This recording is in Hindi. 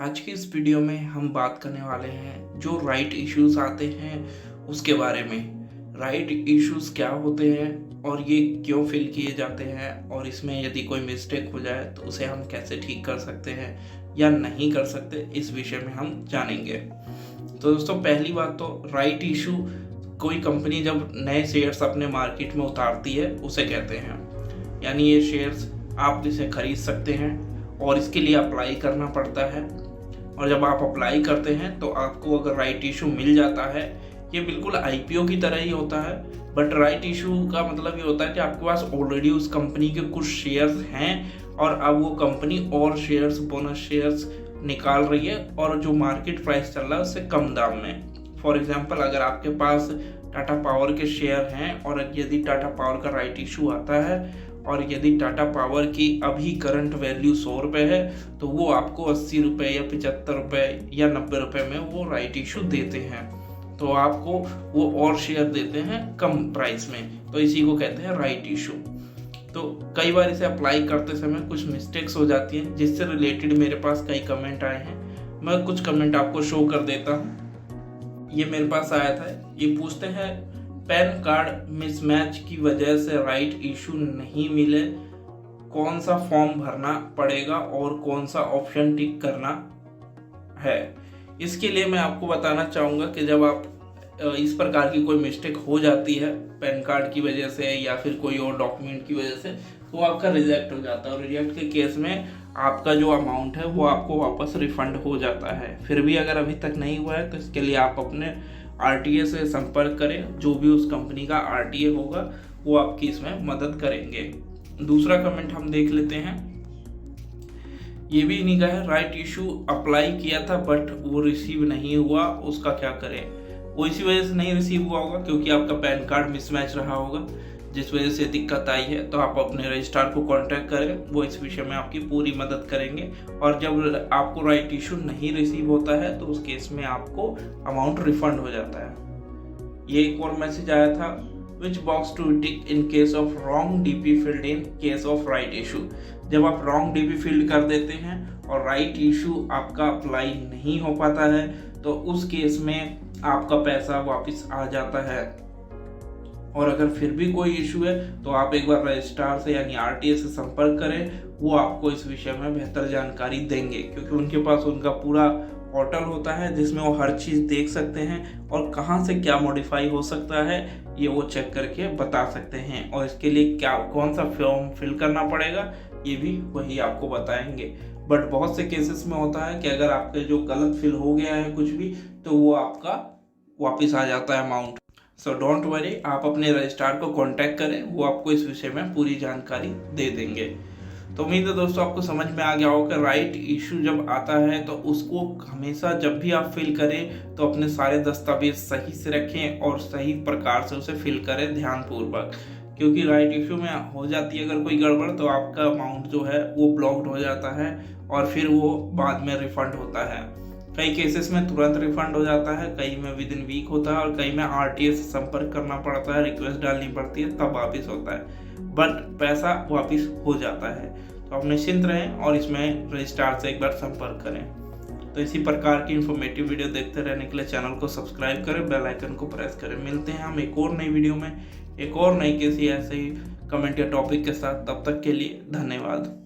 आज की इस वीडियो में हम बात करने वाले हैं जो राइट इश्यूज आते हैं उसके बारे में। राइट इश्यूज क्या होते हैं और ये क्यों फिल किए जाते हैं, और इसमें यदि कोई मिस्टेक हो जाए तो उसे हम कैसे ठीक कर सकते हैं या नहीं कर सकते, इस विषय में हम जानेंगे। तो दोस्तों, पहली बात तो राइट इशू, कोई कंपनी जब नए शेयर्स अपने मार्केट में उतारती है उसे कहते हैं। यानी ये शेयर्स आप इसे खरीद सकते हैं और इसके लिए अप्लाई करना पड़ता है, और जब आप अप्लाई करते हैं तो आपको अगर राइट इशू मिल जाता है, ये बिल्कुल आईपीओ की तरह ही होता है। बट राइट इशू का मतलब ये होता है कि आपके पास ऑलरेडी उस कंपनी के कुछ शेयर्स हैं और अब वो कंपनी और शेयर्स, बोनस शेयर्स निकाल रही है और जो मार्केट प्राइस चल रहा है उससे कम दाम में। फॉर एग्जाम्पल, अगर आपके पास टाटा पावर के शेयर हैं और यदि टाटा पावर का राइट इशू आता है और यदि टाटा पावर की अभी करंट वैल्यू 100 रुपये है, तो वो आपको 80 रुपये या 75 रुपये या 90 रुपये में वो राइट इशू देते हैं। तो आपको वो और शेयर देते हैं कम प्राइस में, तो इसी को कहते हैं राइट इशू। तो कई बार इसे अप्लाई करते समय कुछ मिस्टेक्स हो जाती हैं, जिससे रिलेटेड मेरे पास कई कमेंट आए हैं। मैं कुछ कमेंट आपको शो कर देता हूँ। ये मेरे पास आया था, ये पूछते हैं पैन कार्ड मिसमैच की वजह से राइट इशू नहीं मिले, कौन सा फॉर्म भरना पड़ेगा और कौन सा ऑप्शन टिक करना है। इसके लिए मैं आपको बताना चाहूँगा कि जब आप इस प्रकार की कोई मिस्टेक हो जाती है पैन कार्ड की वजह से या फिर कोई और डॉक्यूमेंट की वजह से, तो आपका रिजेक्ट हो जाता है, और रिजेक्ट के केस में आपका जो अमाउंट है वो आपको वापस रिफंड हो जाता है। फिर भी अगर अभी तक नहीं हुआ है तो इसके लिए आप अपने आरटीए से संपर्क करें। जो भी उस कंपनी का आरटीए होगा वो आपकी इसमें मदद करेंगे। दूसरा कमेंट हम देख लेते हैं। ये भी इन्हीं का है, राइट इशू अप्लाई किया था बट वो रिसीव नहीं हुआ, उसका क्या करें। वो इसी वजह से नहीं रिसीव हुआ होगा क्योंकि आपका पैन कार्ड मिसमैच रहा होगा, जिस वजह से दिक्कत आई है। तो आप अपने रजिस्ट्रार को कांटेक्ट करें, वो इस विषय में आपकी पूरी मदद करेंगे। और जब आपको राइट इशू नहीं रिसीव होता है तो उस केस में आपको अमाउंट रिफंड हो जाता है। ये एक और मैसेज आया था, which box to tick in case of wrong DP filled in case of right issue. जब आप रॉन्ग डीपी फिल्ड कर देते हैं और राइट इशू आपका अप्लाई नहीं हो पाता है तो उस केस में आपका पैसा वापस आ जाता है। और अगर फिर भी कोई इशू है तो आप एक बार रजिस्ट्रार से यानी आरटीए से संपर्क करें, वो आपको इस विषय में बेहतर जानकारी देंगे, क्योंकि उनके पास उनका पूरा पोर्टल होता है जिसमें वो हर चीज़ देख सकते हैं और कहाँ से क्या मॉडिफाई हो सकता है ये वो चेक करके बता सकते हैं। और इसके लिए क्या कौन सा फॉर्म फिल करना पड़ेगा ये भी वही आपको बताएंगे। बट बहुत से केसेस में होता है कि अगर आपके जो गलत फिल हो गया है कुछ भी, तो वो आपका वापस आ जाता है अमाउंट। सो डोंट वरी, आप अपने रजिस्ट्रार को कांटेक्ट करें, वो आपको इस विषय में पूरी जानकारी दे देंगे। तो उम्मीद है दोस्तों आपको समझ में आ गया होगा कि राइट इशू जब आता है तो उसको हमेशा जब भी आप फिल करें तो अपने सारे दस्तावेज सही से रखें और सही प्रकार से उसे फिल करें ध्यानपूर्वक, क्योंकि राइट इशू में हो जाती है अगर कोई गड़बड़ तो आपका अमाउंट जो है वो ब्लॉक्ड हो जाता है और फिर वो बाद में रिफंड होता है। कई केसेस में तुरंत रिफंड हो जाता है, कई में विद इन वीक होता है और कई में आरटीए से संपर्क करना पड़ता है, रिक्वेस्ट डालनी पड़ती है, तब वापस होता है, बट पैसा वापस हो जाता है। तो आप निश्चिंत रहें और इसमें रजिस्ट्रार से एक बार संपर्क करें। तो इसी प्रकार की इन्फॉर्मेटिव वीडियो देखते रहने के लिए चैनल को सब्सक्राइब करें, बेल आइकन को प्रेस करें। मिलते हैं हम एक और नई वीडियो में एक और नई किसी ऐसे ही कमेंट या टॉपिक के साथ। तब तक के लिए धन्यवाद।